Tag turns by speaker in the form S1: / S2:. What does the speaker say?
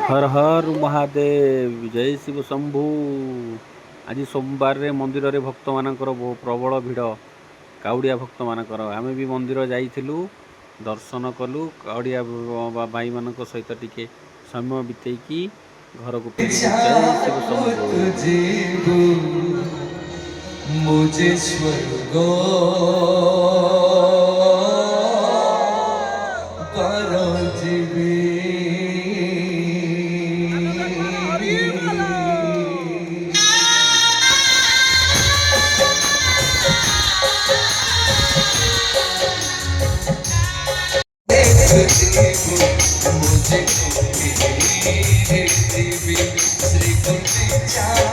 S1: हर हर महादेव जय शिव शंभु। आज सोमवार रे मंदिर रे भक्त मानकर प्रबल भिड़ काउड़िया भक्त मानकर आमे भी मंदिर जाइथिलु दर्शन कलु काउड़िया भाई मानक सहित टिके समय बितेकी घर को फेरिलु। जय शिव शंभु।
S2: मुझे स्वर्ग पर जीवी मुझे श्री